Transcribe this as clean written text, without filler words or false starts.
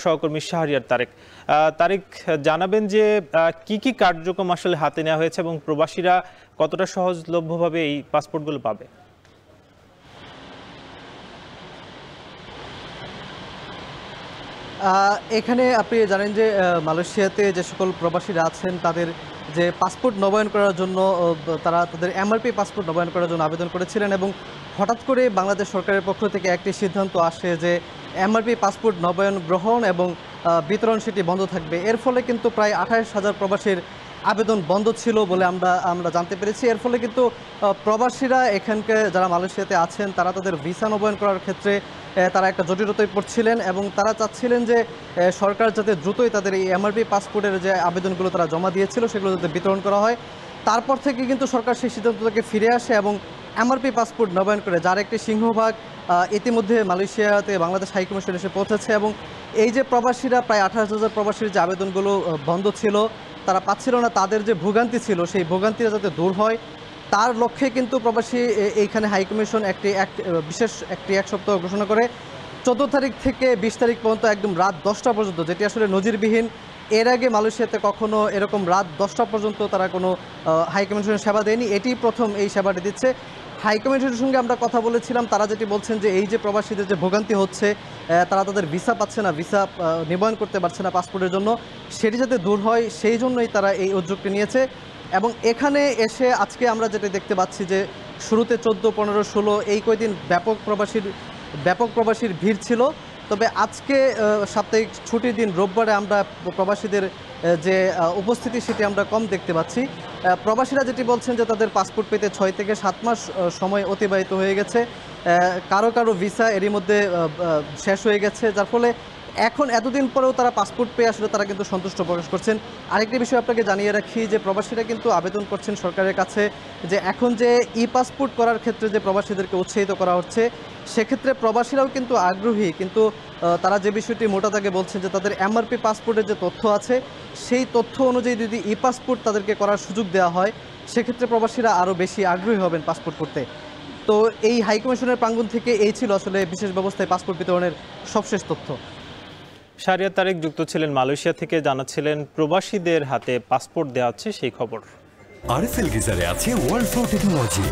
সহকর্মী শাহরিয়ার তারেক। তারেক, জানাবেন যে কি কি কার্যক্রম আসলে হাতে নেওয়া হয়েছে এবং প্রবাসীরা কতটা সহজলভ্যভাবে এই পাসপোর্টগুলো পাবে? এখানে আপনি জানেন যে মালয়েশিয়াতে যে সকল প্রবাসীরা আছেন তাদের যে পাসপোর্ট নবায়ন করার জন্য তারা তাদের এমআরপি পাসপোর্ট নবায়ন করার জন্য আবেদন করেছিলেন এবং হঠাৎ করে বাংলাদেশ সরকারের পক্ষ থেকে একটি সিদ্ধান্ত আসে যে এমআরপি পাসপোর্ট নবায়ন গ্রহণ এবং বিতরণ সেটি বন্ধ থাকবে। এর ফলে কিন্তু প্রায় 28,000 প্রবাসীর আবেদন বন্ধ ছিল বলে আমরা জানতে পেরেছি। এর ফলে কিন্তু প্রবাসীরা এখানকে যারা মালয়েশিয়াতে আছেন তারা তাদের ভিসা নবায়ন করার ক্ষেত্রে তারা একটা জটিলতায় পড়ছিলেন এবং তারা চাচ্ছিলেন যে সরকার যাতে দ্রুতই তাদের এই এমআরপি পাসপোর্টের যে আবেদনগুলো তারা জমা দিয়েছিল সেগুলো যাতে বিতরণ করা হয়। তারপর থেকে কিন্তু সরকার সেই সিদ্ধান্ত থেকে ফিরে আসে এবং এমআরপি পাসপোর্ট নবায়ন করে, যার একটি সিংহভাগ ইতিমধ্যে মালয়েশিয়াতে বাংলাদেশ হাইকমিশন এসে পৌঁছেছে। এবং এই যে প্রবাসীরা প্রায় 28,000 প্রবাসীর যে আবেদনগুলো বন্ধ ছিল, তারা পাচ্ছিল না, তাদের যে ভোগান্তি ছিল সেই ভোগান্তিটা যাতে দূর হয় তার লক্ষ্যে কিন্তু প্রবাসী এইখানে হাইকমিশন বিশেষ এক সপ্তাহ ঘোষণা করে 14 তারিখ থেকে 20 তারিখ পর্যন্ত একদম রাত 10টা পর্যন্ত, যেটি আসলে নজিরবিহীন। এর আগে মালয়েশিয়াতে কখনো এরকম রাত 10টা পর্যন্ত তারা কোনো হাইকমিশনের সেবা দেয়নি, এটি প্রথম এই সেবাটি দিচ্ছে। হাইকমিশনের সঙ্গে আমরা কথা বলেছিলাম, তারা যেটি বলছেন যে এই যে প্রবাসীদের যে ভোগান্তি হচ্ছে, তারা তাদের ভিসা পাচ্ছে না, ভিসা নিবন্ধন করতে পারছে না পাসপোর্টের জন্য, সেটি যাতে দূর হয় সেই জন্যই তারা এই উদ্যোগটি নিয়েছে। এবং এখানে এসে আজকে আমরা যেটা দেখতে পাচ্ছি যে শুরুতে 14, 15, 16 এই কয়দিন ব্যাপক প্রবাসীর ভিড় ছিল। তবে আজকে সাপ্তাহিক ছুটির দিন রোববারে আমরা প্রবাসীদের যে উপস্থিতি সেটি আমরা কম দেখতে পাচ্ছি। প্রবাসীরা যেটি বলছেন যে তাদের পাসপোর্ট পেতে 6 থেকে 7 মাস সময় অতিবাহিত হয়ে গেছে, কারো ভিসা এরই মধ্যে শেষ হয়ে গেছে, যার ফলে এখন এতদিন পরেও তারা পাসপোর্ট পেয়ে আসলে তারা কিন্তু সন্তুষ্ট প্রকাশ করছেন। আরেকটি বিষয় আপনাকে জানিয়ে রাখি যে প্রবাসীরা কিন্তু আবেদন করছেন সরকারের কাছে যে এখন যে ই পাসপোর্ট করার ক্ষেত্রে যে প্রবাসীদেরকে উৎসাহিত করা হচ্ছে, সেক্ষেত্রে প্রবাসীরাও কিন্তু আগ্রহী, কিন্তু তারা যে বিষয়টি মোটা দাগে বলছেন যে তাদের এমআরপি পাসপোর্টের যে তথ্য আছে সেই তথ্য অনুযায়ী যদি ই পাসপোর্ট তাদেরকে করার সুযোগ দেওয়া হয় সেক্ষেত্রে প্রবাসীরা আরও বেশি আগ্রহী হবেন পাসপোর্ট করতে। তো এই হাইকমিশনের প্রাঙ্গণ থেকে এই ছিল আসলে বিশেষ ব্যবস্থায় পাসপোর্ট বিতরণের সবশেষ তথ্য। শাহরিয়ার তারেক যুক্ত ছিলেন মালয়েশিয়া থেকে, জানাচ্ছিলেন প্রবাসীদের হাতে পাসপোর্ট দেওয়া হচ্ছে সেই খবর। আরএফএল গিজারে আছে ওয়ার্ল্ড ফ্লো টেকনোলজি।